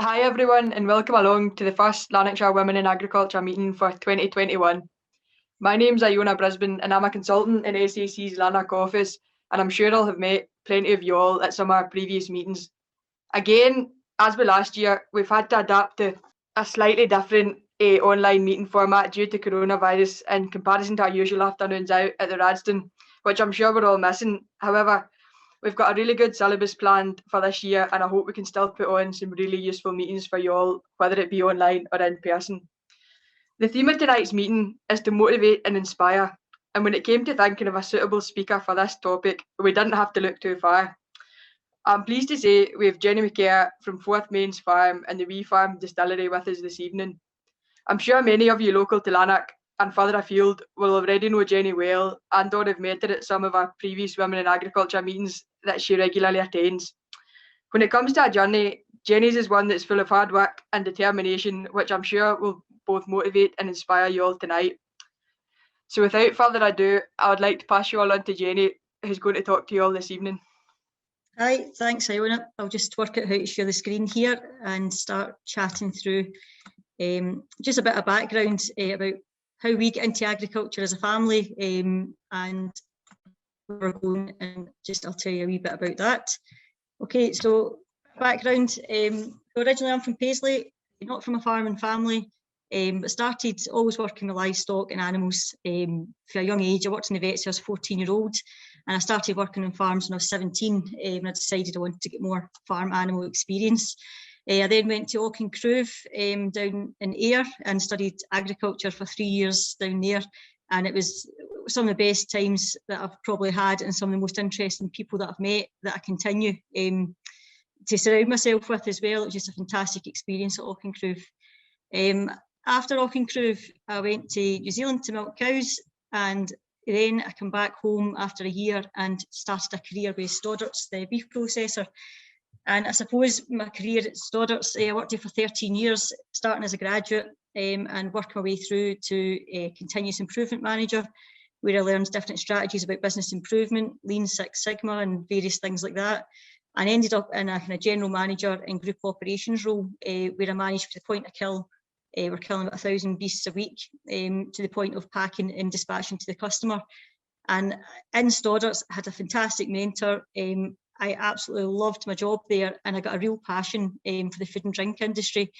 Hi everyone and welcome along to the first Lanarkshire Women in Agriculture meeting for 2021. My name's Iona Brisbane and I'm a consultant in SAC's Lanark office, and I'm sure I'll have met plenty of you all at some of our previous meetings. Again, as with last year, we've had to adapt to a slightly different online meeting format due to coronavirus in comparison to our usual afternoons out at the Radston, which I'm sure we're all missing. However, we've got a really good syllabus planned for this year, and I hope we can still put on some really useful meetings for you all, whether it be online or in person. The theme of tonight's meeting is to motivate and inspire, and when it came to thinking of a suitable speaker for this topic, we didn't have to look too far. I'm pleased to say we have Jenny McKerr from Fourth Mains Farm and the Wee Farm Distillery with us this evening. I'm sure many of you local to Lanark and further afield will already know Jenny well and or have met her at some of our previous Women in Agriculture meetings that she regularly attends. When it comes to our journey, Jenny's is one that's full of hard work and determination, which I'm sure will both motivate and inspire you all tonight. So without further ado, I would like to pass you all on to Jenny, who's going to talk to you all this evening. Hi, thanks Iona. I'll just work out how to share the screen here and start chatting through just a bit of background about how we get into agriculture as a family and where we're going, and just I'll tell you a wee bit about that. Okay, so background, originally I'm from Paisley, not from a farming family, but started always working with livestock and animals for a young age. I worked in the vets when I was 14-year-old, and I started working on farms when I was 17, and I decided I wanted to get more farm animal experience. I then went to Auchincruive down in Ayr and studied agriculture for 3 years down there, and it was some of the best times that I've probably had and some of the most interesting people that I've met that I continue to surround myself with as well. It was just a fantastic experience at Auchincruive. After Auchincruive, I went to New Zealand to milk cows, and then I came back home after a year and started a career with Stoddart's, the beef processor. And I suppose my career at Stoddart's, I worked there for 13 years, starting as a graduate and working my way through to a continuous improvement manager, where I learned different strategies about business improvement, Lean Six Sigma and various things like that. And ended up in a kind of general manager and group operations role, where I managed to the point of kill. We're killing about 1,000 beasts a week, to the point of packing and dispatching to the customer. And in Stoddart's, I had a fantastic mentor. I absolutely loved my job there, and I got a real passion for the food and drink industry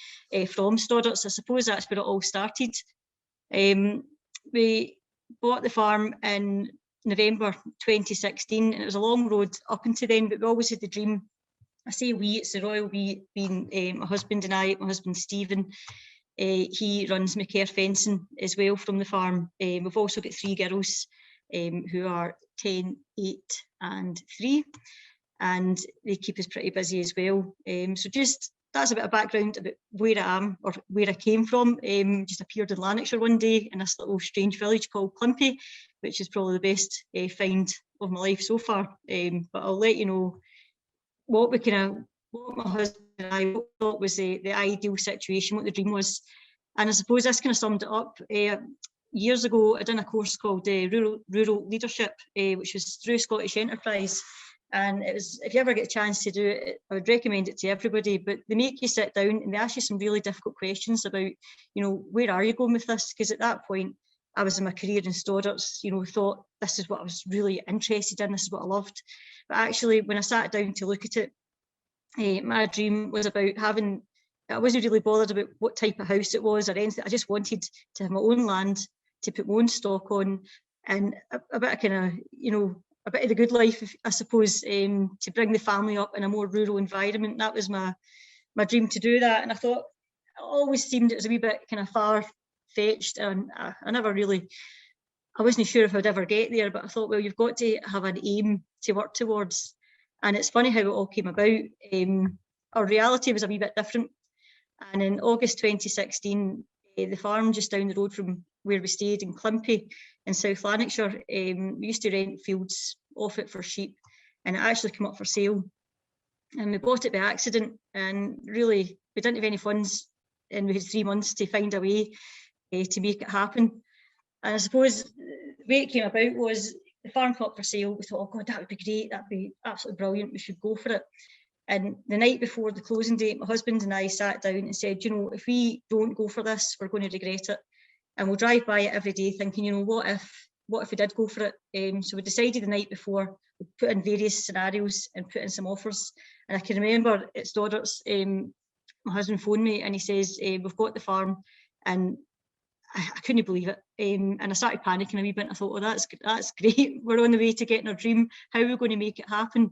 from Stoddart's. I suppose that's where it all started. We bought the farm in November 2016, and it was a long road up until then, but we always had the dream. I say we, it's the royal we, being my husband and I, my husband Stephen. He runs McKerr Fencing as well from the farm. We've also got 3 girls who are 10, 8 and 3, and they keep us pretty busy as well. So just that's a bit of background about where I am or where I came from. Just appeared in Lanarkshire one day in this little strange village called Climpy, which is probably the best find of my life so far. But I'll let you know what my husband and I thought was the ideal situation, what the dream was. And I suppose this kind of summed it up. Years ago, I done a course called Rural Leadership, which was through Scottish Enterprise. And it was, if you ever get a chance to do it, I would recommend it to everybody. But they make you sit down and they ask you some really difficult questions about, where are you going with this? Because at that point, I was in my career in Stoddart's, thought this is what I was really interested in, this is what I loved. But actually, when I sat down to look at it, my dream was about having, I wasn't really bothered about what type of house it was or anything. I just wanted to have my own land, to put my own stock on, and a bit of kind of, a bit of the good life, I suppose, to bring the family up in a more rural environment. That was my dream, to do that. And I thought, it always seemed it was a wee bit kind of far-fetched, and I never really, I wasn't sure if I'd ever get there, but I thought, well, you've got to have an aim to work towards. And it's funny how it all came about. Our reality was a wee bit different. And in August 2016, the farm just down the road from where we stayed in Climpy in South Lanarkshire, we used to rent fields off it for sheep, and it actually came up for sale. And we bought it by accident, and really we didn't have any funds, and we had 3 months to find a way to make it happen. And I suppose the way it came about was the farm came up for sale. We thought, oh God, that would be great, that'd be absolutely brilliant, we should go for it. And the night before the closing date, my husband and I sat down and said, you know, if we don't go for this, we're going to regret it. And we'll drive by it every day thinking, you know, what if we did go for it? So we decided the night before, we put in various scenarios and put in some offers. And I can remember at Stoddart's, my husband phoned me and he says, we've got the farm. And I couldn't believe it. And I started panicking a wee bit. I thought, oh, that's great. We're on the way to getting our dream. How are we going to make it happen?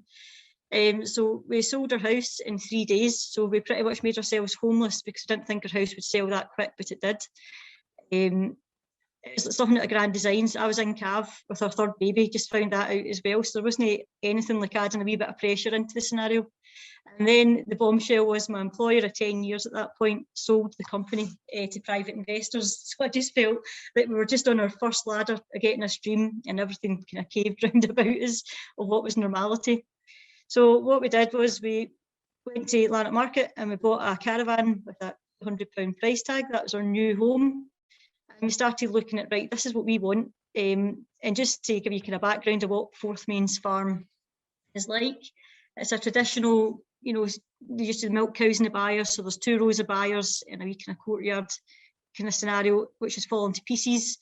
So we sold our house in 3 days. So we pretty much made ourselves homeless because we didn't think our house would sell that quick, but it did. It was something at a Grand Designs. I was in Cav with our third baby, just found that out as well. So there wasn't anything like adding a wee bit of pressure into the scenario. And then the bombshell was my employer of 10 years at that point sold the company to private investors. So I just felt that we were just on our first ladder of getting a stream and everything kind of caved round about us of what was normality. So what we did was we went to Lanark Market and we bought a caravan with a £100 price tag. That was our new home. And we started looking at, right, this is what we want. And just to give you kind of background of what Forthmains Farm is like, it's a traditional, you know, they used to milk cows in the byres, so there's 2 rows of byres in a wee kind of courtyard kind of scenario, which has fallen to pieces.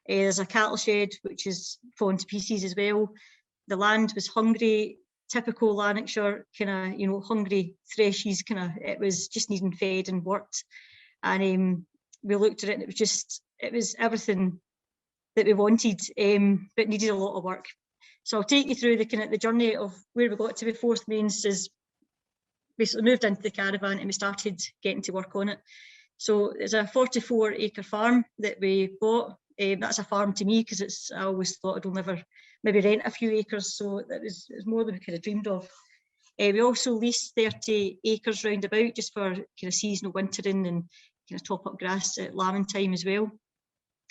There's a cattle shed, which has fallen to pieces as well. The land was hungry, typical Lanarkshire kind of, you know, hungry threshies kind of, it was just needing fed and worked. And we looked at it and it was everything that we wanted, but needed a lot of work. So I'll take you through the kind of the journey of where we got to with Forthmains. Is basically moved into the caravan and we started getting to work on it. So it's a 44-acre farm that we bought. That's a farm to me because I always thought I'd never maybe rent a few acres, so it was more than we could have dreamed of. We also leased 30 acres round about just for kind of seasonal wintering and kind of top up grass at lambing time as well.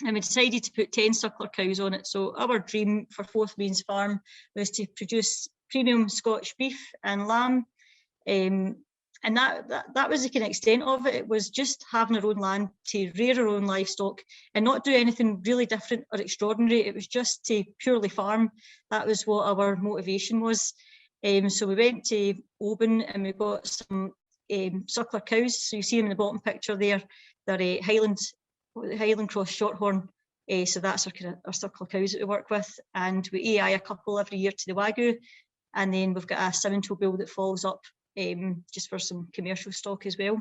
And we decided to put 10 suckler cows on it. So our dream for Forthmains Farm was to produce premium Scotch beef and lamb. And that was the kind of extent of it. It was just having our own land to rear our own livestock and not do anything really different or extraordinary. It was just to purely farm. That was what our motivation was. So we went to Oban and we got some suckler cows. So you see them in the bottom picture there. They're Highland Cross Shorthorn. So that's our suckler cows that we work with. And we AI a couple every year to the Wagyu. And then we've got a Simmental bull that follows up just for some commercial stock as well.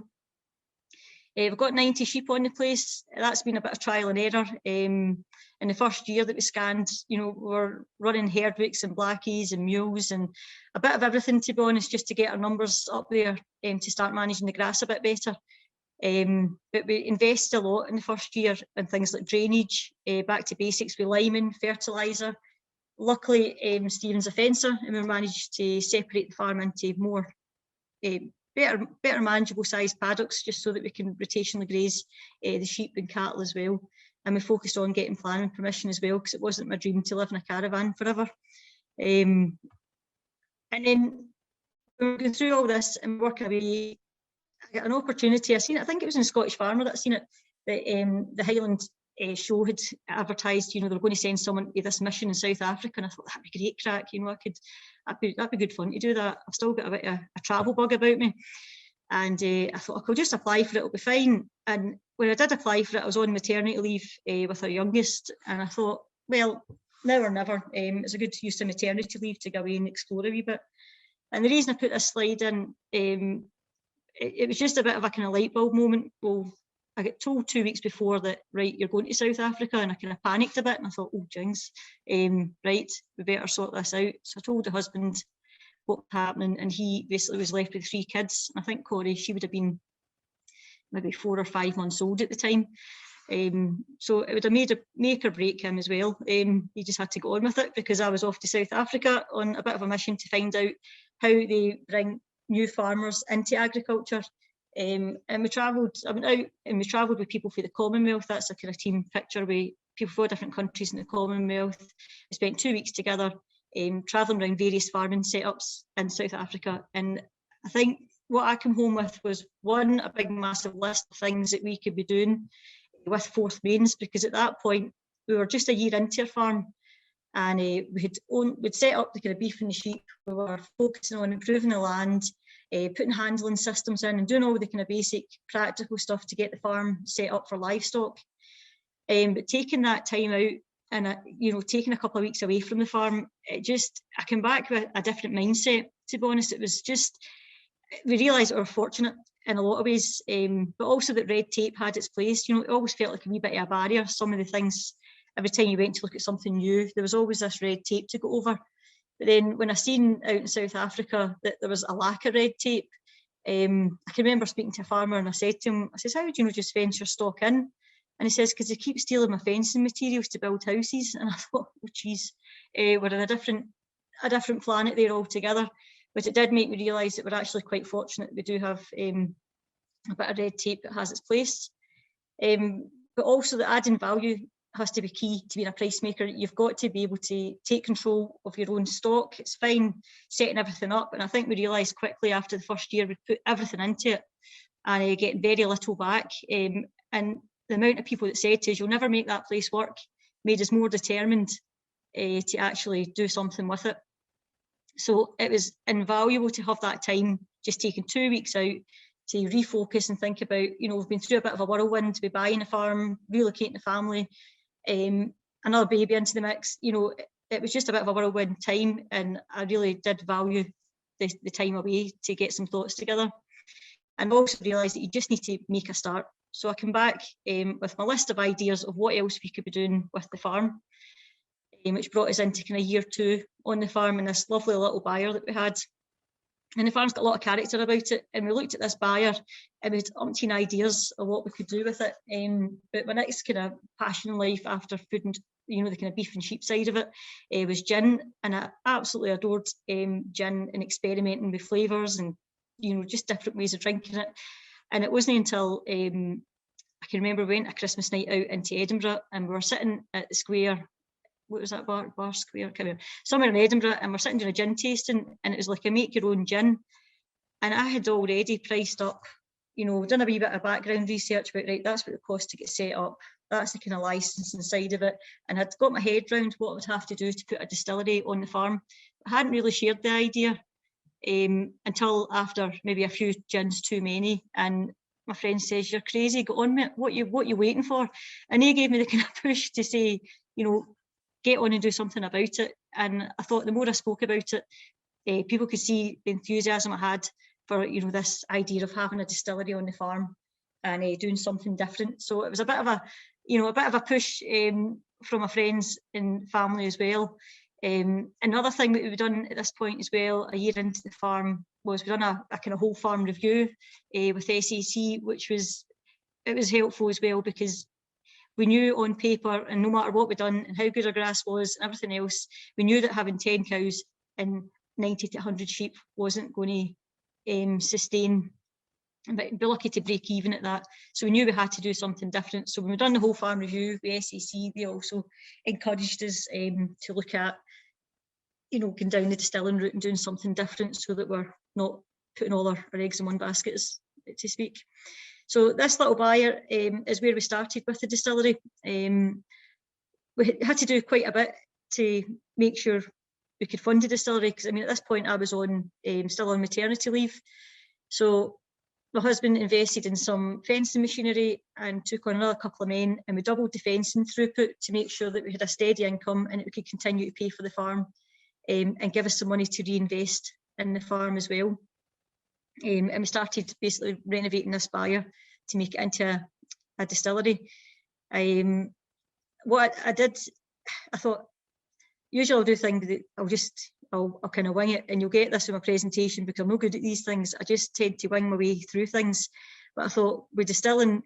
We've got 90 sheep on the place. That's been a bit of trial and error. In the first year that we scanned, you know, we're running herdwicks and blackies and mules and a bit of everything, to be honest, just to get our numbers up there to start managing the grass a bit better. But we invested a lot in the first year in things like drainage, back to basics with liming, fertiliser. Luckily, Stephen's a fencer and we managed to separate the farm into more better manageable sized paddocks, just so that we can rotationally graze the sheep and cattle as well. And we focused on getting planning permission as well, because it wasn't my dream to live in a caravan forever. And then when we were going through all this and working away, I got an opportunity. I think it was in Scottish Farmer that I seen it, that the Highland show had advertised, you know, they were going to send someone to this mission in South Africa, and I thought that'd be great crack, you know, that'd be good fun to do that. I've still got a bit of a travel bug about me, and I thought I could just apply for it, it'll be fine. And when I did apply for it, I was on maternity leave with our youngest, and I thought, well, now or never. It's a good use of maternity leave to go away and explore a wee bit. And the reason I put this slide in, it was just a bit of a kind of light bulb moment. Well, I got told 2 weeks before that, right, you're going to South Africa, and I kind of panicked a bit and I thought, oh, jinx, right, we better sort this out. So I told the husband what was happening, and he basically was left with 3 kids. I think Corey, she would have been maybe 4 or 5 months old at the time. So it would have make or break him as well. He just had to go on with it, because I was off to South Africa on a bit of a mission to find out how they bring new farmers into agriculture. And we travelled, I went out and we travelled with people for the Commonwealth. That's a kind of team picture with people from different countries in the Commonwealth. We spent 2 weeks together, travelling around various farming setups in South Africa. And I think what I came home with was a big massive list of things that we could be doing with Forthmains, because at that point we were just a year into our farm, and we'd set up the kind of beef and the sheep. We were focusing on improving the land, putting handling systems in and doing all the kind of basic practical stuff to get the farm set up for livestock. But taking that time out and, you know, taking a couple of weeks away from the farm, I came back with a different mindset, to be honest. It was just, we realised we were fortunate in a lot of ways, but also that red tape had its place. You know, it always felt like a wee bit of a barrier. Some of the things, every time you went to look at something new, there was always this red tape to go over. But then when I seen out in South Africa that there was a lack of red tape, I can remember speaking to a farmer and I said to him, I says, how would you know just fence your stock in? And he says, because they keep stealing my fencing materials to build houses. And I thought, oh geez, we're in a different planet there altogether. But it did make me realise that we're actually quite fortunate that we do have a bit of red tape that has its place. But also the adding value has to be key to being a price maker. You've got to be able to take control of your own stock. It's fine setting everything up. And I think we realised quickly after the first year, we put everything into it and getting very little back. And the amount of people that said to us, you'll never make that place work, made us more determined to actually do something with it. So it was invaluable to have that time, just taking 2 weeks out to refocus and think about, you know, we've been through a bit of a whirlwind, we're buying a farm, relocating the family, another baby into the mix. You know, it was just a bit of a whirlwind time, and I really did value the time away to get some thoughts together. And also realised that you just need to make a start. So I came back with my list of ideas of what else we could be doing with the farm, which brought us into kind of year 2 on the farm and this lovely little buyer that we had. And the farm's got a lot of character about it. And we looked at this buyer and we had umpteen ideas of what we could do with it. But my next kind of passion in life after food and, you know, the kind of beef and sheep side of it, was gin. And I absolutely adored gin and experimenting with flavours and, you know, just different ways of drinking it. And it wasn't until I can remember we went a Christmas night out into Edinburgh and we were sitting at the square. What was that bar square? Somewhere in Edinburgh, and we're sitting doing a gin tasting, and it was like a make your own gin. And I had already priced up, you know, done a wee bit of background research about, right, that's what it costs to get set up. That's the kind of licensing side of it. And I'd got my head round what I would have to do to put a distillery on the farm. I hadn't really shared the idea until after maybe a few gins too many. And my friend says, you're crazy, go on with it. What you waiting for? And he gave me the kind of push to say, you know, get on and do something about it. And I thought the more I spoke about it, people could see the enthusiasm I had for, you know, this idea of having a distillery on the farm and doing something different. So it was a bit of a push from my friends and family as well. Another thing that we've done at this point as well, a year into the farm, was we've done a kind of whole farm review with SAC, which was helpful as well, because we knew on paper, and no matter what we'd done and how good our grass was and everything else, we knew that having 10 cows and 90 to 100 sheep wasn't going to sustain, but be lucky to break even at that. So we knew we had to do something different. So when we've done the whole farm review with SAC, they also encouraged us to look at, you know, going down the distilling route and doing something different so that we're not putting all our eggs in one basket, to speak. So this little buyer is where we started with the distillery. We had to do quite a bit to make sure we could fund the distillery, because I mean at this point I was still on maternity leave. So my husband invested in some fencing machinery and took on another couple of men, and we doubled the fencing throughput to make sure that we had a steady income and that we could continue to pay for the farm and give us some money to reinvest in the farm as well. And we started basically renovating this byre to make it into a distillery. What I did, I thought, usually I'll do things that I'll kind of wing it, and you'll get this in my presentation because I'm no good at these things. I just tend to wing my way through things. But I thought with distilling,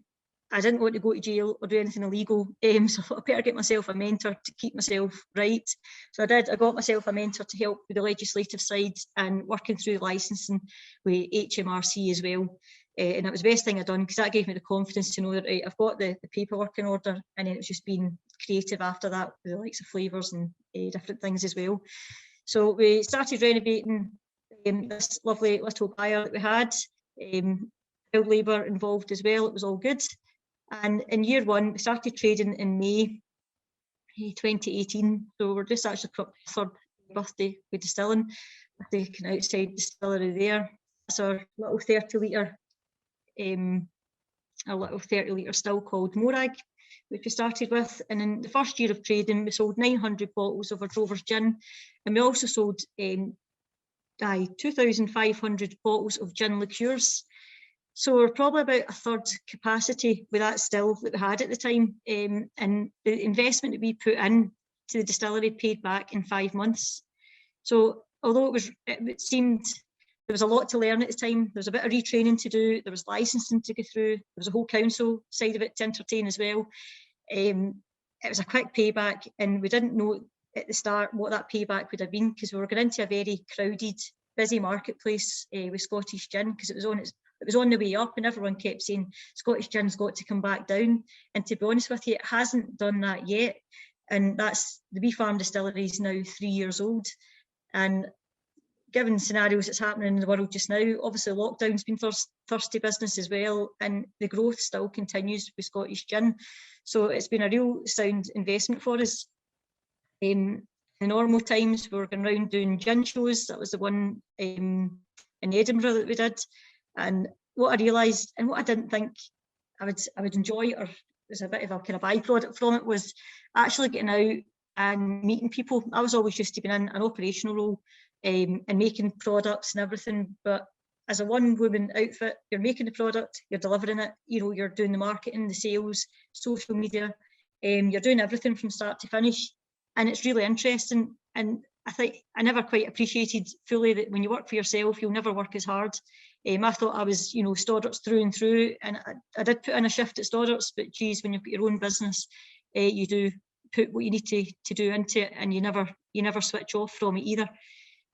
I didn't want to go to jail or do anything illegal. So I thought I better get myself a mentor to keep myself right. So I did. I got myself a mentor to help with the legislative side and working through licensing with HMRC as well. And that was the best thing I'd done, because that gave me the confidence to know that, right, I've got the paperwork in order, and then it was just being creative after that with the likes of flavours and different things as well. So we started renovating this lovely little byre that we had. Child labour involved as well. It was all good. And in year 1, we started trading in May 2018. So we're just actually got my 3rd birthday with distilling, with the kind of outside distillery there. That's our little 30 litre, a little 30 litre still called Morag, which we started with. And in the first year of trading, we sold 900 bottles of our Drover's gin, and we also sold 2,500 bottles of gin liqueurs. So we're probably about a third capacity with that still that we had at the time. And the investment that we put in to the distillery paid back in 5 months. So although it seemed there was a lot to learn at the time, there was a bit of retraining to do, there was licensing to go through, there was a whole council side of it to entertain as well. It was a quick payback, and we didn't know at the start what that payback would have been, because we were going into a very crowded, busy marketplace with Scottish gin, because it was on the way up, and everyone kept saying Scottish gin's got to come back down. And to be honest with you, it hasn't done that yet. And that's the Wee Farm Distillery is now 3 years old. And given scenarios that's happening in the world just now, obviously lockdown's been thirsty business as well, and the growth still continues with Scottish gin. So it's been a real sound investment for us. In normal times, we were going around doing gin shows. That was the one in Edinburgh that we did. And what I realised, and what I didn't think I would enjoy, or was a bit of a kind of byproduct from it, was actually getting out and meeting people. I was always used to being in an operational role and making products and everything, but as a one-woman outfit, you're making the product, you're delivering it, you're doing the marketing, the sales, social media, you're doing everything from start to finish, and it's really interesting. And I think I never quite appreciated fully that when you work for yourself, you'll never work as hard. I thought I was, Stoddart's through and through, and I did put in a shift at Stoddart's, but geez, when you've got your own business, you do put what you need to do into it, and you never switch off from it either.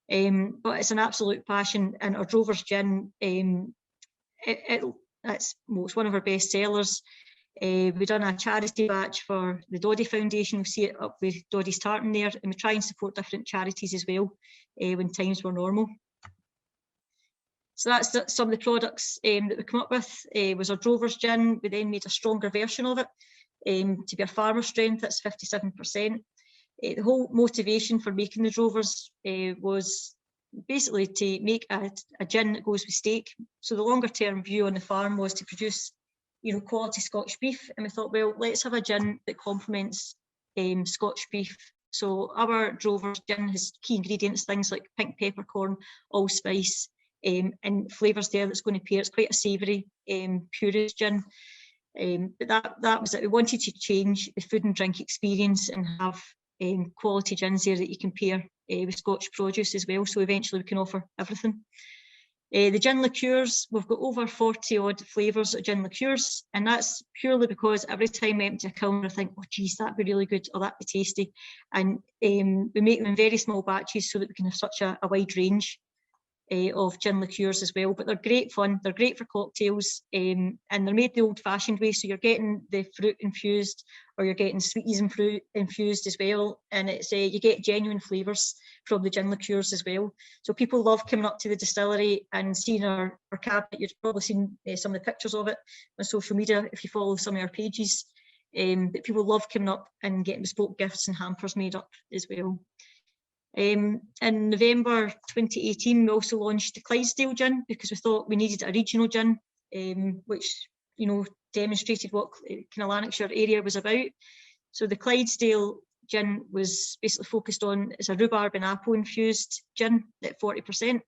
But it's an absolute passion, and our Drover's gin, it's one of our best sellers. We've done a charity batch for the Doddy Foundation. We'll see it up with Doddy's Tartan there, and we try and support different charities as well when times were normal. So that's some of the products that we come up with. Was our Drover's gin. We then made a stronger version of it to be a farmer strength. That's 57%. The whole motivation for making the Drovers was basically to make a gin that goes with steak. So the longer term view on the farm was to produce, quality Scotch beef. And we thought, well, let's have a gin that complements Scotch beef. So our Drover's gin has key ingredients, things like pink peppercorn, allspice, and flavours there that's going to pair. It's quite a savoury, purist gin. But that was it. We wanted to change the food and drink experience and have quality gins there that you can pair with Scotch produce as well. So eventually we can offer everything. The gin liqueurs, we've got over 40 odd flavours of gin liqueurs, and that's purely because every time we empty a kiln, I think, oh geez, that'd be really good, or that'd be tasty. And we make them in very small batches so that we can have such a wide range of gin liqueurs as well. But they're great fun, they're great for cocktails, and they're made the old-fashioned way, so you're getting the fruit infused, or you're getting sweeties and fruit infused as well, and it's you get genuine flavours from the gin liqueurs as well. So people love coming up to the distillery and seeing our cabinet. You've probably seen some of the pictures of it on social media if you follow some of our pages, but people love coming up and getting bespoke gifts and hampers made up as well. In November 2018, we also launched the Clydesdale Gym, because we thought we needed a regional gin, which demonstrated what kind of Lanarkshire area was about. So the Clydesdale gin was basically focused on, it's a rhubarb and apple infused gin at 40%.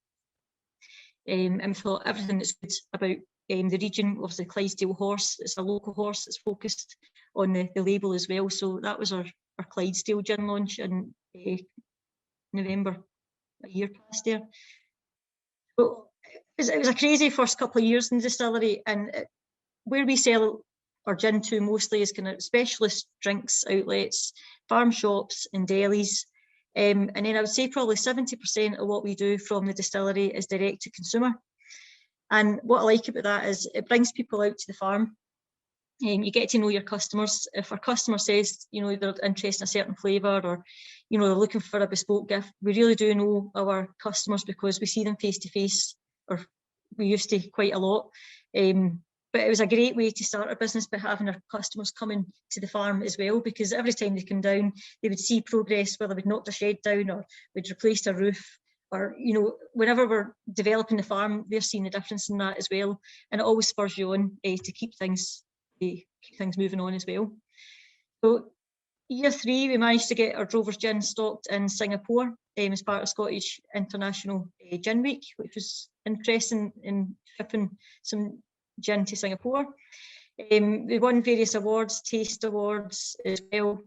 And we thought everything that's good about the region, obviously Clydesdale horse, it's a local horse that's focused on the label as well. So that was our Clydesdale gin launch in November, a year past there. But it was a crazy first couple of years in the distillery, and where we sell our gin to mostly is kind of specialist drinks outlets, farm shops and delis. And then I would say probably 70% of what we do from the distillery is direct to consumer. And what I like about that is it brings people out to the farm. You get to know your customers. If our customer says, they're interested in a certain flavour, or, they're looking for a bespoke gift, we really do know our customers because we see them face to face, or we used to quite a lot. But it was a great way to start a business by having our customers coming to the farm as well, because every time they come down, they would see progress, whether we'd knocked a shed down, or we'd replaced a roof, or, you know, whenever we're developing the farm, they're seeing the difference in that as well. And it always spurs you on to keep things moving on as well. So year 3, we managed to get our Drover's Gin stocked in Singapore as part of Scottish International Gin Week, which was interesting in shipping some gin to Singapore. We won various awards, taste awards as well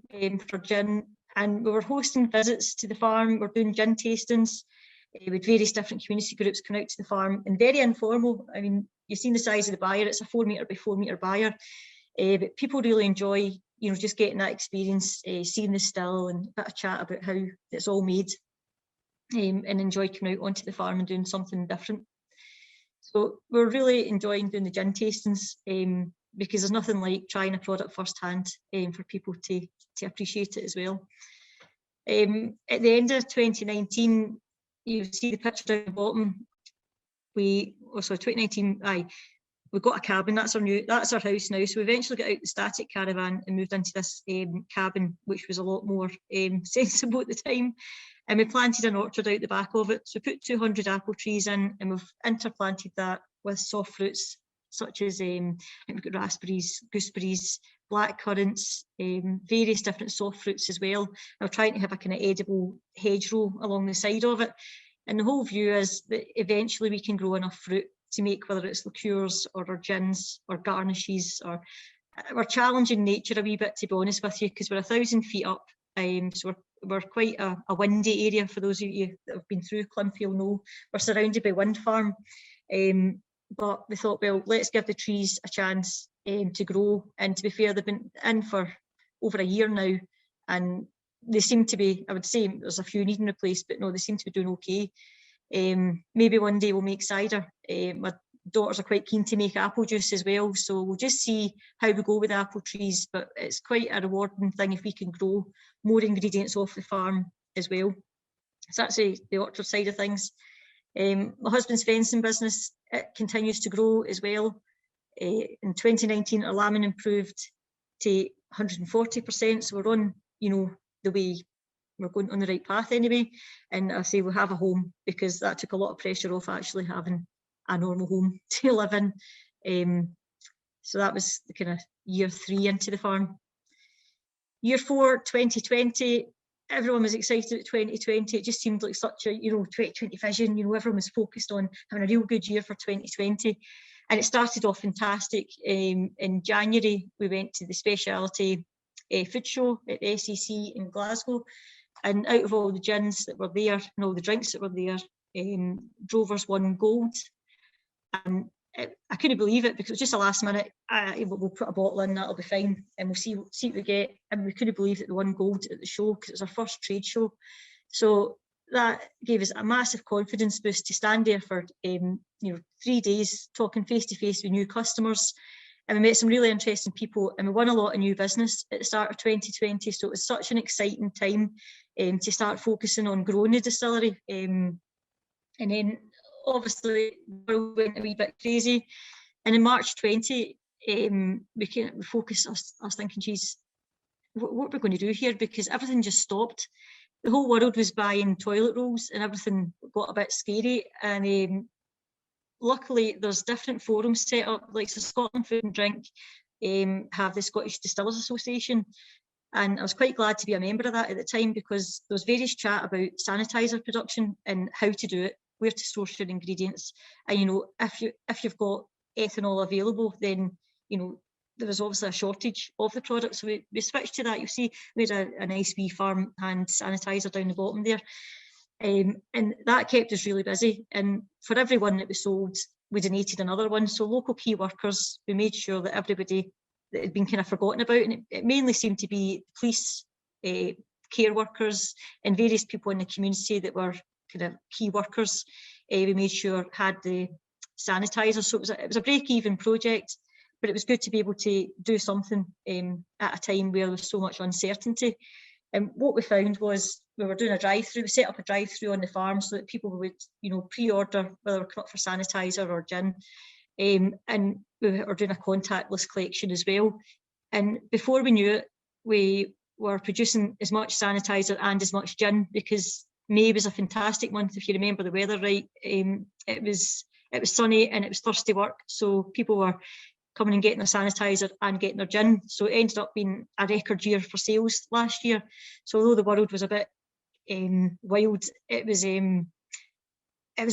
for gin, and we were hosting visits to the farm. We're doing gin tastings with various different community groups coming out to the farm, and very informal. I mean, you've seen the size of the byre, it's a 4 metre by 4 metre byre, but people really enjoy, you know, just getting that experience, seeing the still and a bit of chat about how it's all made, and enjoy coming out onto the farm and doing something different. So we're really enjoying doing the gin tastings, because there's nothing like trying a product firsthand for people to appreciate it as well. At the end of 2019, you see the picture down the bottom. 2019, we got a cabin. That's our house now. So we eventually got out the static caravan and moved into this cabin, which was a lot more sensible at the time. And we planted an orchard out the back of it. So we put 200 apple trees in, and we've interplanted that with soft fruits such as I think we've got raspberries, gooseberries, black currants, various different soft fruits as well. We're trying to have a kind of edible hedgerow along the side of it. And the whole view is that eventually we can grow enough fruit to make, whether it's liqueurs or our gins or garnishes, or we're challenging nature a wee bit, to be honest with you, because we're 1,000 feet up. So we're quite a windy area. For those of you that have been through Climphill know we're surrounded by wind farm. But we thought, well, let's give the trees a chance to grow. And to be fair, they've been in for over a year now, and they seem to be, I would say there's a few needing replaced, but no, they seem to be doing okay. Maybe one day we'll make cider. My daughters are quite keen to make apple juice as well, so we'll just see how we go with the apple trees, but it's quite a rewarding thing if we can grow more ingredients off the farm as well. So that's the orchard side of things. My husband's fencing business, it continues to grow as well. In 2019, our lambing improved to 140%, so we're on, you know, the way, we're going on the right path anyway. And I say we have a home, because that took a lot of pressure off actually having a normal home to live in. So that was the kind of year 3 into the farm. Year 4, 2020, everyone was excited at 2020. It just seemed like such a, you know, 2020 vision, you know, everyone was focused on having a real good year for 2020. And it started off fantastic. In January, we went to the specialty food show at the SEC in Glasgow. And out of all the gins that were there and all the drinks that were there, Drovers won gold. And I couldn't believe it, because it was just a last minute, we'll put a bottle in, that'll be fine, and we'll see what we get. And we couldn't believe that we won gold at the show, because it was our first trade show. So that gave us a massive confidence boost to stand there for 3 days talking face to face with new customers. And we met some really interesting people, and we won a lot of new business at the start of 2020. So it was such an exciting time to start focusing on growing the distillery. And then obviously the world went a wee bit crazy. And in March 20, we focused, I was thinking, geez, what are we going to do here? Because everything just stopped. The whole world was buying toilet rolls and everything got a bit scary. And luckily, there's different forums set up, like so Scotland Food and Drink have the Scottish Distillers Association. And I was quite glad to be a member of that at the time, because there was various chat about sanitizer production and how to do it, where to source your ingredients. And, you know, if you've got ethanol available, then, you know, there was obviously a shortage of the product. So we switched to that. You see, we had a nice Wee Farm hand sanitizer down the bottom there. And that kept us really busy. And for every one that we sold, we donated another one. So local key workers, we made sure that everybody that had been kind of forgotten about, and it mainly seemed to be police, care workers, and various people in the community that were kind of key workers. We made sure had the sanitizer. So it was a break-even project, but it was good to be able to do something at a time where there was so much uncertainty. And what we found was we were doing a drive-through. We set up a drive-through on the farm so that people would, you know, pre-order whether we're coming up for sanitizer or gin. And we were doing a contactless collection as well. And before we knew it, we were producing as much sanitizer and as much gin, because May was a fantastic month, if you remember the weather right. It was sunny and it was thirsty work, so people were coming and getting their sanitizer and getting their gin. So it ended up being a record year for sales last year. So although the world was a bit wild, it was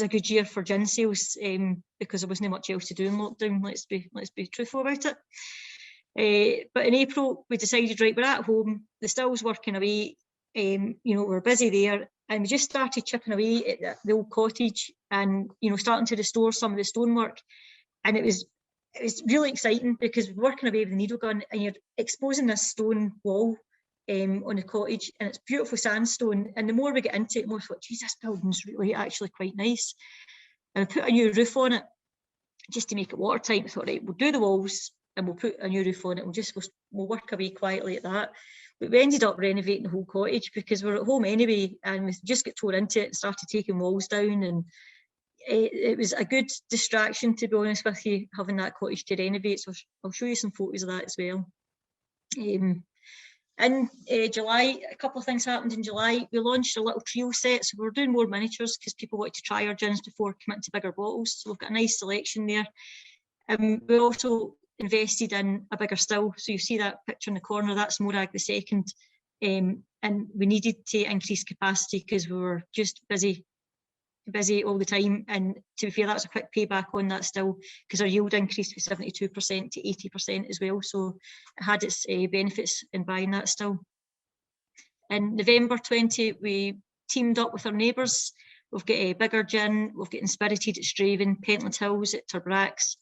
a good year for gin sales, because there wasn't much else to do in lockdown. Let's be truthful about it. But in April we decided, right, we're at home, the still's working away, we're busy there, and we just started chipping away at the old cottage and starting to restore some of the stonework. And it was really exciting, because we're working away with the needle gun and you're exposing this stone wall on the cottage, and it's beautiful sandstone. And the more we get into it, the more we thought, geez, this building's really actually quite nice. And I put a new roof on it just to make it watertight. I thought, right, we'll do the walls and we'll put a new roof on it. We'll work away quietly at that. But we ended up renovating the whole cottage because we're at home anyway, and we just got tore into it and started taking walls down. And it was a good distraction, to be honest with you, having that cottage to renovate. So I'll show you some photos of that as well. In July, a couple of things happened in July. We launched a little trio set, so we were doing more miniatures because people wanted to try our gins before committing to bigger bottles. So we've got a nice selection there. We also invested in a bigger still. So you see that picture in the corner, that's Morag II. And we needed to increase capacity because we were just busy all the time. And to be fair, that's a quick payback on that still, because our yield increased from 72% to 80% as well. So it had its benefits in buying that still. In November 20, we teamed up with our neighbours. We've got a bigger gin, we've got Inspirited at Straven, Pentland Hills at Turbrax,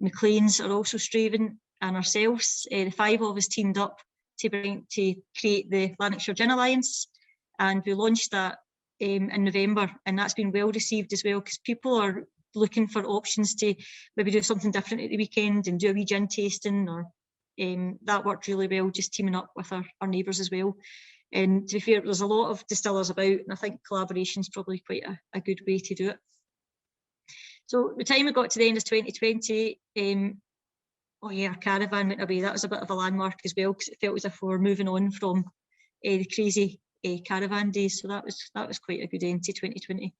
McLean's are also Straven, and ourselves. The five of us teamed up to create the Lanarkshire Gin Alliance, and we launched that in November, and that's been well received as well, because people are looking for options to maybe do something different at the weekend and do a wee gin tasting, or that worked really well, just teaming up with our neighbours as well. And to be fair, there's a lot of distillers about, and I think collaboration is probably quite a good way to do it. So the time we got to the end of 2020, our caravan went away. That was a bit of a landmark as well, because it felt as if we were moving on from the crazy caravan days. So that was quite a good end to 2020.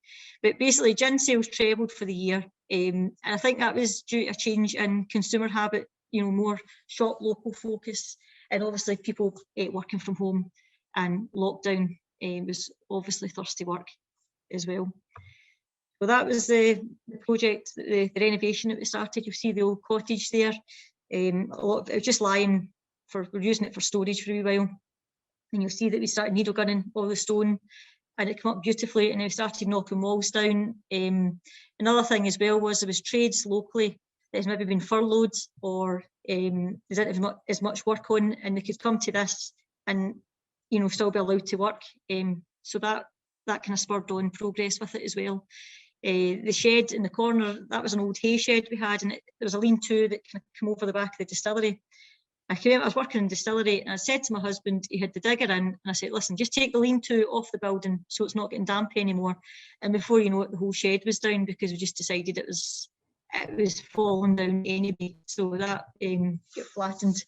But basically, gin sales trebled for the year, and I think that was due to a change in consumer habit. More shop local focus, and obviously people working from home, and lockdown was obviously thirsty work as well. Well, that was the project, the renovation that we started. You'll see the old cottage there. A lot of it was just lying we're using it for storage for a wee while. And you'll see that we started needle gunning all the stone, and it came up beautifully, and then we started knocking walls down. Another thing as well was there was trades locally that has maybe been furloughed, or they didn't have as much work on, and they could come to this and still be allowed to work. So that kind of spurred on progress with it as well. The shed in the corner, that was an old hay shed we had, and there was a lean-to that kind of came over the back of the distillery. I was working in the distillery, and I said to my husband, he had the digger in, and I said, listen, just take the lean-to off the building so it's not getting damp anymore. And before you know it, the whole shed was down, because we just decided it was falling down anyway. So that got flattened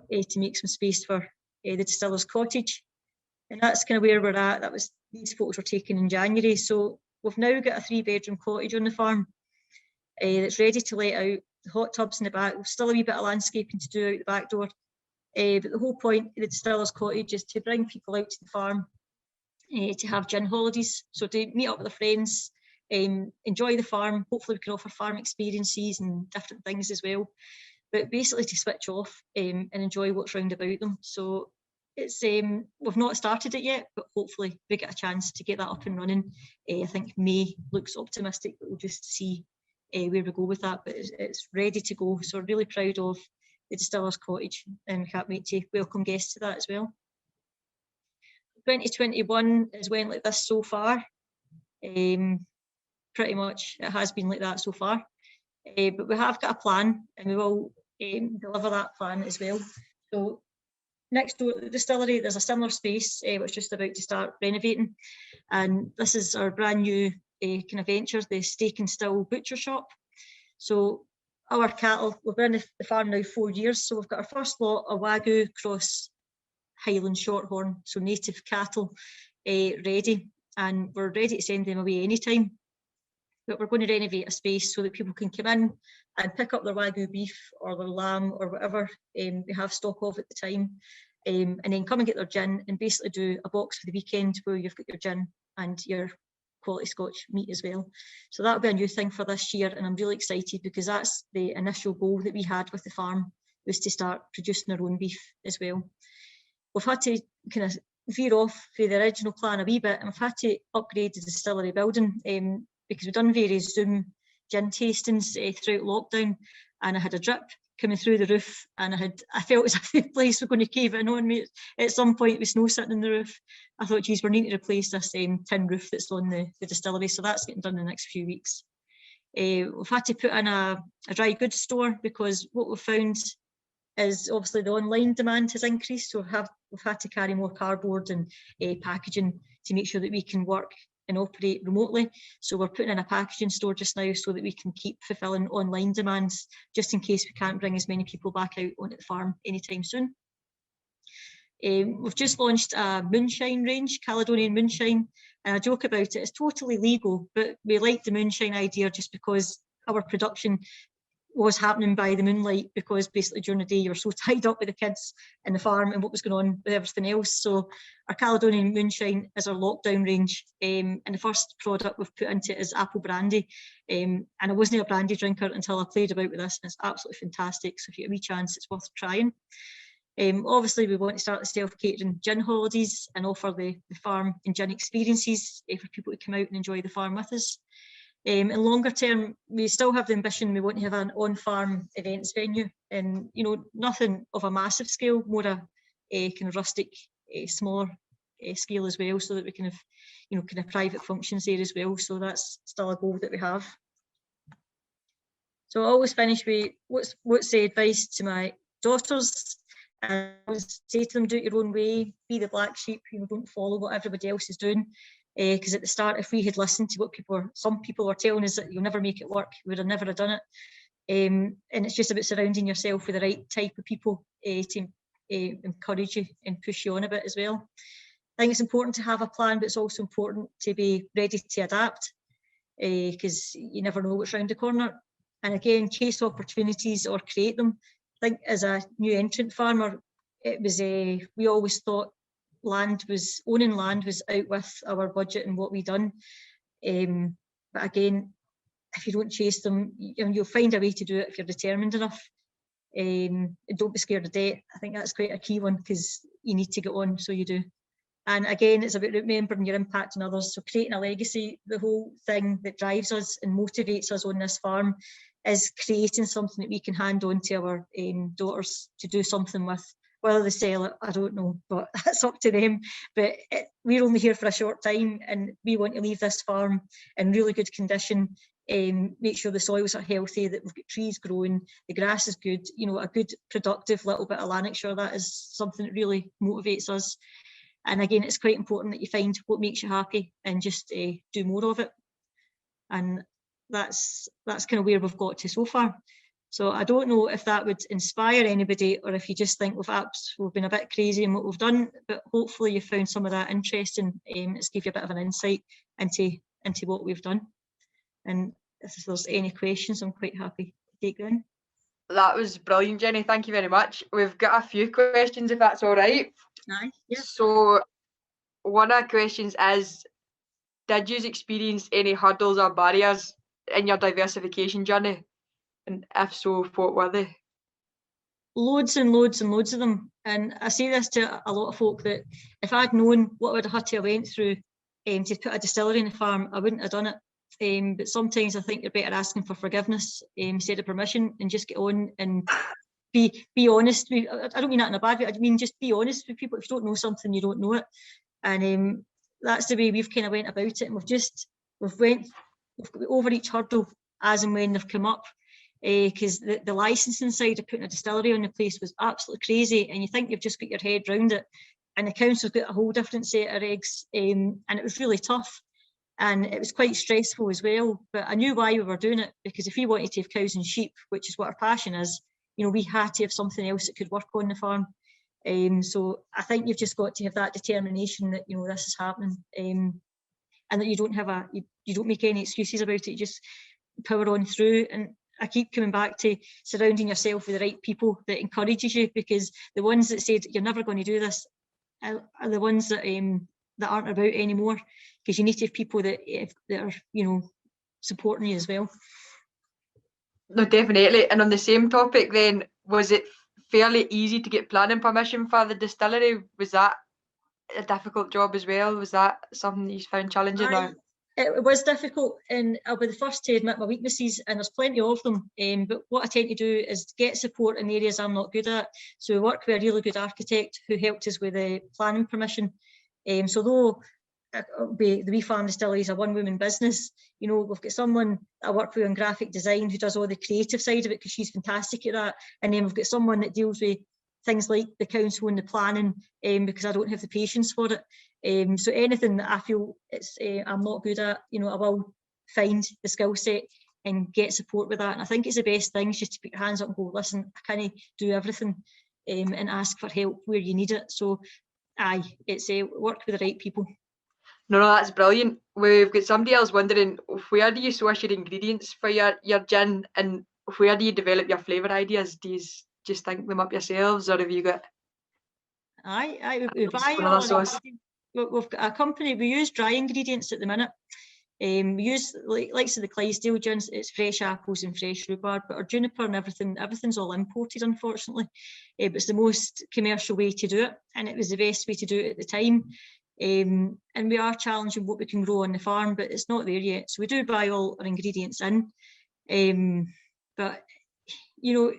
to make some space for the distiller's cottage. And that's kind of where we're at. These photos were taken in January. So we've now got a 3-bedroom cottage on the farm that's ready to let out. The hot tubs in the back. Still a wee bit of landscaping to do out the back door. But the whole point of the distiller's cottage is to bring people out to the farm to have gin holidays. So to meet up with their friends, enjoy the farm. Hopefully we can offer farm experiences and different things as well. But basically to switch off and enjoy what's round about them. So it's we've not started it yet, but hopefully we get a chance to get that up and running. I think May looks optimistic, but we'll just see where we go with that. But it's ready to go. So we're really proud of the distiller's cottage, and we can't wait to welcome guests to that as well. 2021 has went like this so far. Pretty much it has been like that so far. But we have got a plan, and we will deliver that plan as well. So next door to the distillery, there's a similar space which is just about to start renovating, and this is our brand new kind of venture, the Steak and Still butcher shop. So our cattle, we've been in the farm now 4 years, so we've got our first lot of Wagyu cross Highland Shorthorn, so native cattle ready. and we're ready to send them away anytime. But we're going to renovate a space so that people can come in and pick up their Wagyu beef or their lamb or whatever we have stock of at the time, and then come and get their gin and basically do a box for the weekend where you've got your gin and your quality Scotch meat as well. So that'll be a new thing for this year, and I'm really excited because that's the initial goal that we had with the farm, was to start producing our own beef as well. We've had to kind of veer off for the original plan a wee bit, and we've had to upgrade the distillery building because we've done various Zoom gin tastings throughout lockdown, and I had a drip coming through the roof, and I felt as if the place was going to cave in on me at some point with snow sitting in the roof. I thought, geez, we're needing to replace this tin roof that's on the distillery, so that's getting done in the next few weeks. We've had to put in a dry goods store because what we've found is obviously the online demand has increased, so we've had to carry more cardboard and packaging to make sure that we can work and operate remotely. So we're putting in a packaging store just now so that we can keep fulfilling online demands, just in case we can't bring as many people back out onto the farm anytime soon. We've just launched a moonshine range, Caledonian moonshine, and I joke about it, it's totally legal, but we like the moonshine idea just because our production was happening by the moonlight, because basically during the day you were so tied up with the kids and the farm and what was going on with everything else. So our Caledonian moonshine is our lockdown range, and the first product we've put into it is apple brandy, and I wasn't a brandy drinker until I played about with this, and it's absolutely fantastic. So if you get a wee chance, it's worth trying. Obviously we want to start the self-catering gin holidays and offer the farm and gin experiences for people to come out and enjoy the farm with us. In longer term, we still have the ambition, we want to have an on-farm events venue, and nothing of a massive scale, more a kind of rustic, smaller scale as well, so that we can have kind of private functions there as well. So that's still a goal that we have. So I always finish with what's the advice to my daughters. I always say to them, do it your own way, be the black sheep, don't follow what everybody else is doing. Because at the start, if we had listened to what some people were telling us that you'll never make it work, we would have never have done it. And it's just about surrounding yourself with the right type of people to encourage you and push you on a bit as well. I think it's important to have a plan, but it's also important to be ready to adapt, because you never know what's around the corner. And again, chase opportunities or create them. I think as a new entrant farmer, it was we always thought owning land was out with our budget and what we done. But again, if you don't chase them, you'll find a way to do it if you're determined enough. Don't be scared of debt. I think that's quite a key one, because you need to get on, so you do. And again, it's about remembering your impact on others. So creating a legacy, the whole thing that drives us and motivates us on this farm is creating something that we can hand on to our daughters to do something with. Whether they sell it, I don't know, but that's up to them. But we're only here for a short time, and we want to leave this farm in really good condition, make sure the soils are healthy, that we've got trees growing, the grass is good, a good productive little bit of Lanarkshire. That is something that really motivates us. And again, it's quite important that you find what makes you happy and just do more of it. And that's kind of where we've got to so far. So I don't know if that would inspire anybody, or if you just think we've been a bit crazy in what we've done, but hopefully you found some of that interesting. It's give you a bit of an insight into what we've done. And if there's any questions, I'm quite happy to take them. That was brilliant, Jenny. Thank you very much. We've got a few questions, if that's all right. Aye, yeah. So one of the questions is, did you experience any hurdles or barriers in your diversification journey? And if so, what were they? Loads and loads and loads of them. And I say this to a lot of folk, that if I'd known what I would have had to have went through to put a distillery in the farm, I wouldn't have done it. But sometimes I think you're better asking for forgiveness instead of permission, and just get on and be honest. I don't mean that in a bad way. I mean, just be honest with people. If you don't know something, you don't know it. And that's the way we've kind of went about it. And we've got over each hurdle as and when they've come up. Because the licensing side of putting a distillery on the place was absolutely crazy, and you think you've just got your head round it, and the council's got a whole different set of regs, and it was really tough, and it was quite stressful as well. But I knew why we were doing it, because if we wanted to have cows and sheep, which is what our passion is, we had to have something else that could work on the farm. So I think you've just got to have that determination that this is happening. and that you don't have you don't make any excuses about it. You just power on through. And I keep coming back to surrounding yourself with the right people that encourages you, because the ones that said you're never going to do this are the ones that that aren't about anymore, because you need to have people that are, you know, supporting you as well. No, definitely. And on the same topic then, was it fairly easy to get planning permission for the distillery? Was that a difficult job as well? Was that something that you found challenging? It was difficult, and I'll be the first to admit my weaknesses, and there's plenty of them. But what I tend to do is get support in areas I'm not good at. So we work with a really good architect who helped us with the planning permission. So though the Wee Farm Distillery is a one-woman business, you know, we've got someone I work with on graphic design who does all the creative side of it, because she's fantastic at that. And then we've got someone that deals with things like the council and the planning, because I don't have the patience for it. So anything that I feel I'm not good at, you know, I will find the skill set and get support with that. And I think it's the best thing, is just to put your hands up and go, listen, I can't do everything, and ask for help where you need it. So it's work with the right people. No, that's brilliant. We've got somebody else wondering, where do you source your ingredients for your gin, and where do you develop your flavour ideas? Do you just think them up yourselves, or have you got we buy we've got a company, we use dry ingredients at the minute. We use likes of the Clydesdale Gym, it's fresh apples and fresh rhubarb, but our juniper and everything's all imported, unfortunately. But it's the most commercial way to do it, and it was the best way to do it at the time. And we are challenging what we can grow on the farm, but it's not there yet. So we do buy all our ingredients in. But you know,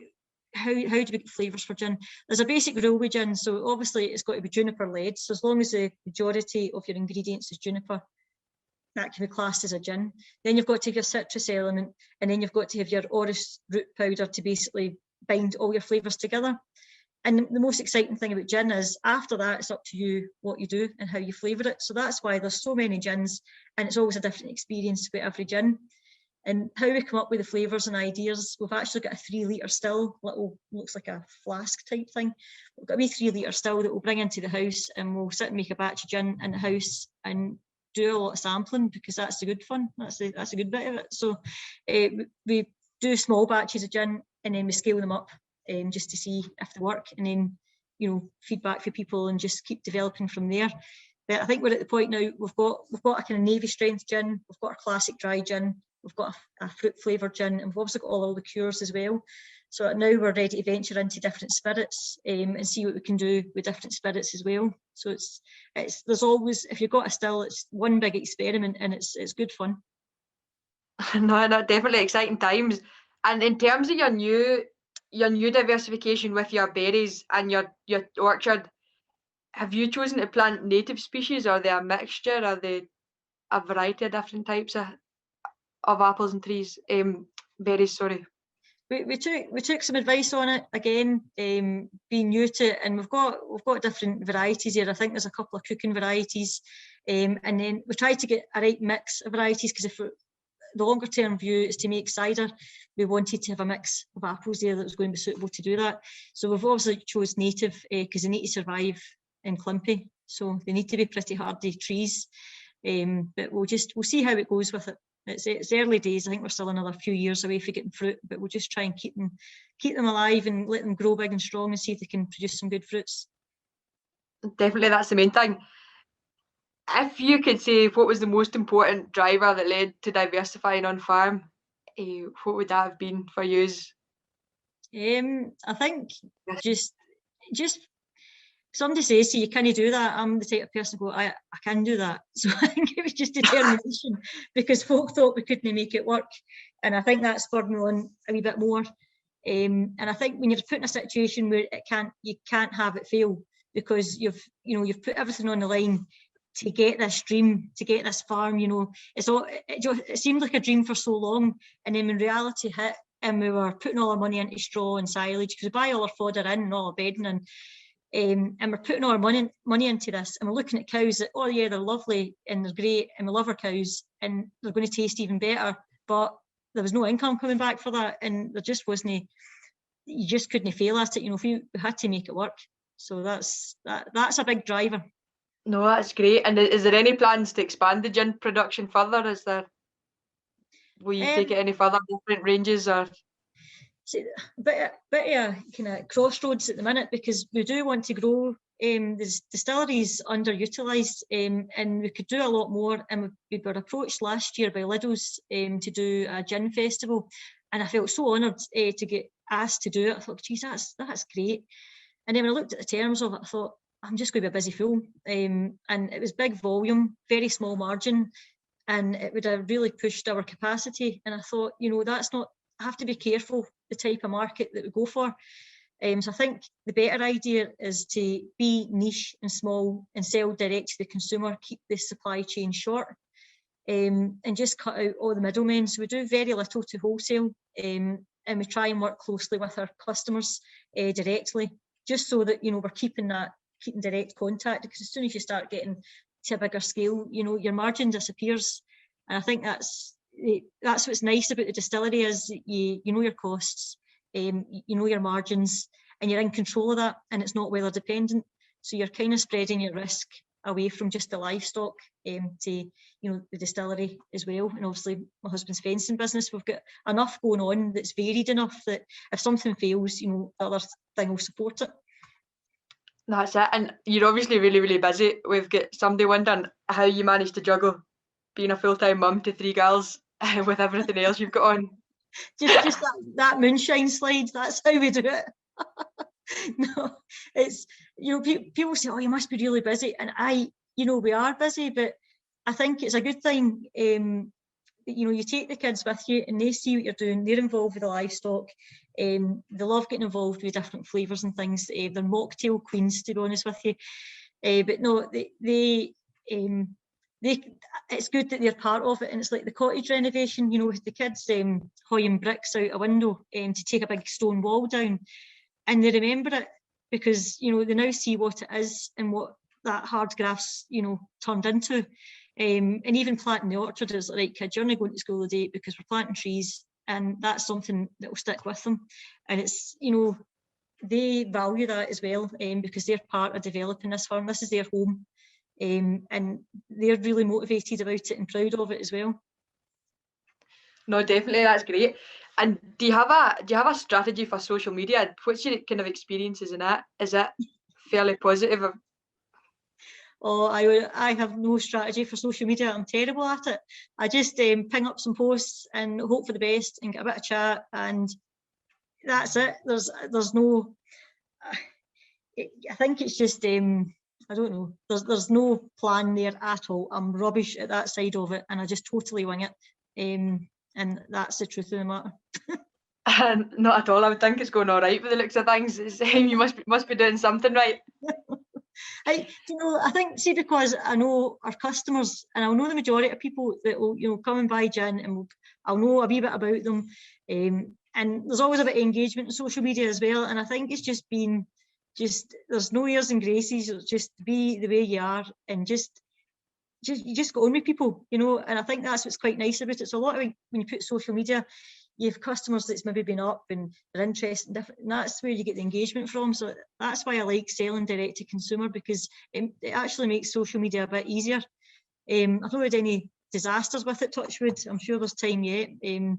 how do we get flavours for gin? There's a basic rule with gin, so obviously it's got to be juniper led. So as long as the majority of your ingredients is juniper, that can be classed as a gin. Then you've got to have your citrus element, and then you've got to have your orris root powder to basically bind all your flavours together. And the most exciting thing about gin is, after that, it's up to you what you do and how you flavour it. So that's why there's so many gins, and it's always a different experience with every gin. And how we come up with the flavours and ideas, we've actually got a 3 litre still, looks like a flask type thing. We've got a wee 3 litre still that we'll bring into the house, and we'll sit and make a batch of gin in the house and do a lot of sampling, because that's the good fun. That's a good bit of it. So we do small batches of gin, and then we scale them up just to see if they work, and then, you know, feedback for people, and just keep developing from there. But I think we're at the point now, we've got a kind of navy strength gin, we've got our classic dry gin, we've got a fruit flavoured gin, and we've also got all the liqueurs as well. So now we're ready to venture into different spirits, and see what we can do with different spirits as well. So there's always, if you've got a still, it's one big experiment, and it's good fun. No, definitely exciting times. And in terms of your new diversification with your berries and your orchard, have you chosen to plant native species, or are they a mixture? Are they a variety of different types of apples and trees, berries, sorry? We took some advice on it again, being new to it, and we've got different varieties here. I think there's a couple of cooking varieties, and then we tried to get a right mix of varieties, because if the longer term view is to make cider, we wanted to have a mix of apples there that was going to be suitable to do that. So we've obviously chose native, because they need to survive in Climpy, so they need to be pretty hardy trees. But we'll see how it goes with it. It's early days. I think we're still another few years away from getting fruit, but we'll just try and keep them alive and let them grow big and strong, and see if they can produce some good fruits. Definitely, that's the main thing. If you could say what was the most important driver that led to diversifying on farm, what would that have been for you? I think just somebody says to you, can you do that? I'm the type of person who go, I can do that. So I think it was just determination, because folk thought we couldn't make it work. And I think that spurred me on a wee bit more. And I think when you're put in a situation where you can't have it fail, because you've put everything on the line to get this dream, to get this farm, it seemed like a dream for so long. And then when reality hit, and we were putting all our money into straw and silage, because we buy all our fodder in and all our bedding in, and we're putting all our money into this, and we're looking at cows that, oh yeah, they're lovely and they're great, and we love our cows, and they're going to taste even better, but there was no income coming back for that, and there just wasn't. You just couldn't fail at it, we had to make it work. So that's a big driver. No, that's great. And is there any plans to expand the gin production further? Will you take it any further, different ranges, or? See, bit of kind of crossroads at the minute, because we do want to grow. The distillery is underutilised, and we could do a lot more. And we were approached last year by Lidl's to do a gin festival, and I felt so honoured to get asked to do it. I thought, geez, that's great. And then when I looked at the terms of it, I thought, I'm just going to be a busy fool. And it was big volume, very small margin, and it would have really pushed our capacity. And I thought, that's not. I have to be careful the type of market that we go for. So I think the better idea is to be niche and small and sell direct to the consumer, keep the supply chain short, and just cut out all the middlemen. So we do very little to wholesale, and we try and work closely with our customers directly, just so that we're keeping direct contact, because as soon as you start getting to a bigger scale, your margin disappears. And I think that's what's nice about the distillery, is you know your costs, you know your margins, and you're in control of that, and it's not weather dependent. So you're kind of spreading your risk away from just the livestock to the distillery as well. And obviously my husband's fencing business, we've got enough going on that's varied enough that if something fails, the other thing will support it. That's it. And you're obviously really, really busy. We've got somebody wondering how you manage to juggle being a full-time mum to 3 girls with everything else you've got on. Just that moonshine slide, that's how we do it. No, it's, people say, oh, you must be really busy. And we are busy, but I think it's a good thing. You take the kids with you and they see what you're doing. They're involved with the livestock. They love getting involved with different flavours and things. They're mocktail queens, to be honest with you. But no, it's good that they're part of it. And it's like the cottage renovation, with the kids hoying bricks out a window to take a big stone wall down. And they remember it because, they now see what it is and what that hard graft's, turned into. And even planting the orchard is like, right, kids, you're only going to school today because we're planting trees, and that's something that will stick with them. And it's, they value that as well, because they're part of developing this farm. This is their home, and they're really motivated about it and proud of it as well. No, definitely, that's great. And do you have a strategy for social media? What's your kind of experiences in that? Is it fairly positive? Oh, I have no strategy for social media. I'm terrible at it. I just ping up some posts and hope for the best and get a bit of chat, and that's it. There's no. I think it's just I don't know. There's no plan there at all. I'm rubbish at that side of it, and I just totally wing it. And that's the truth of the matter. Not at all. I would think it's going all right with the looks of things. You must be doing something right. I think, see, because I know our customers, and I'll know the majority of people that will, come and buy gin, and I'll know a wee bit about them. And there's always a bit of engagement on social media as well. And I think it's just been, there's no airs and graces. It's just be the way you are, and you just go on with people, and I think that's what's quite nice about it. So a lot of when you put social media, you have customers that's maybe been up and they're interested in different, and that's where you get the engagement from. So that's why I like selling direct to consumer, because it actually makes social media a bit easier. I've not had any disasters with it, touch wood. I'm sure there's time yet. It'll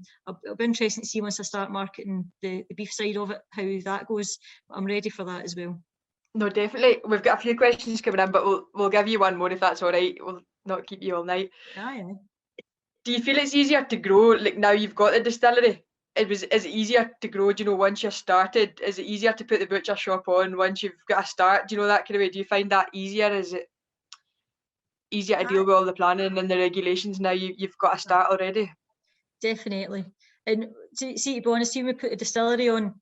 be interesting to see once I start marketing the beef side of it, how that goes. But I'm ready for that as well. No, definitely. We've got a few questions coming in, but we'll give you one more if that's all right. We'll not keep you all night. Yeah. Do you feel it's easier to grow, like now you've got the distillery? Is it easier to grow, once you're started? Is it easier to put the butcher shop on once you've got a start? That kind of way? Do you find that easier? Is it easier to deal with all the planning and the regulations now you've got a start already? Definitely. And to be honest, when we put the distillery on,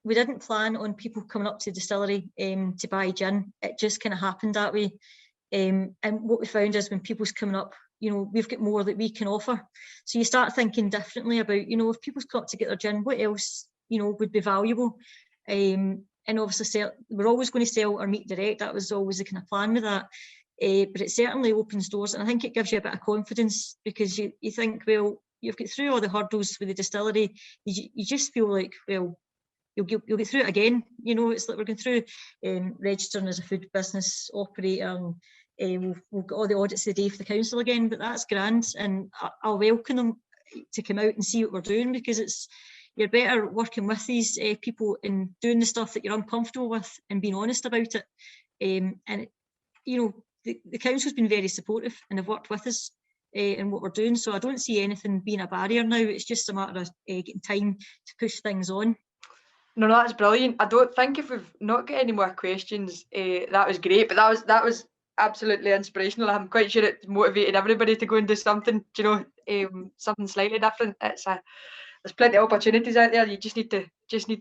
we didn't plan on people coming up to the distillery to buy gin. It just kind of happened that way. And what we found is when people's coming up, we've got more that we can offer. So you start thinking differently about, if people's come up to get their gin, what else, would be valuable? And obviously we're always going to sell our meat direct. That was always the kind of plan with that. But it certainly opens doors, and I think it gives you a bit of confidence, because you think, well, you've got through all the hurdles with the distillery. You just feel like, well, you'll get through it again. It's like we're going through registering as a food business operator, we've got all the audits of the day for the council again, but that's grand, and I'll welcome them to come out and see what we're doing, because you're better working with these people and doing the stuff that you're uncomfortable with and being honest about it. And the council's been very supportive and have worked with us in what we're doing, so I don't see anything being a barrier now. It's just a matter of getting time to push things on. No, that's brilliant. I don't think, if we've not got any more questions, that was great, but that was absolutely inspirational. I'm quite sure it motivated everybody to go and do something, something slightly different. There's plenty of opportunities out there. You just need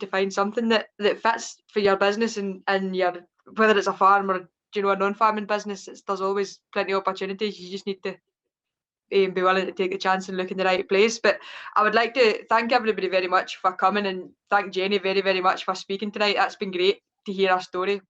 to find something that fits for your business and your, whether it's a farm or a non-farming business. There's always plenty of opportunities. You just need to be willing to take the chance and look in the right place. But I would like to thank everybody very much for coming, and thank Jenny very, very much for speaking tonight. That's been great to hear her story.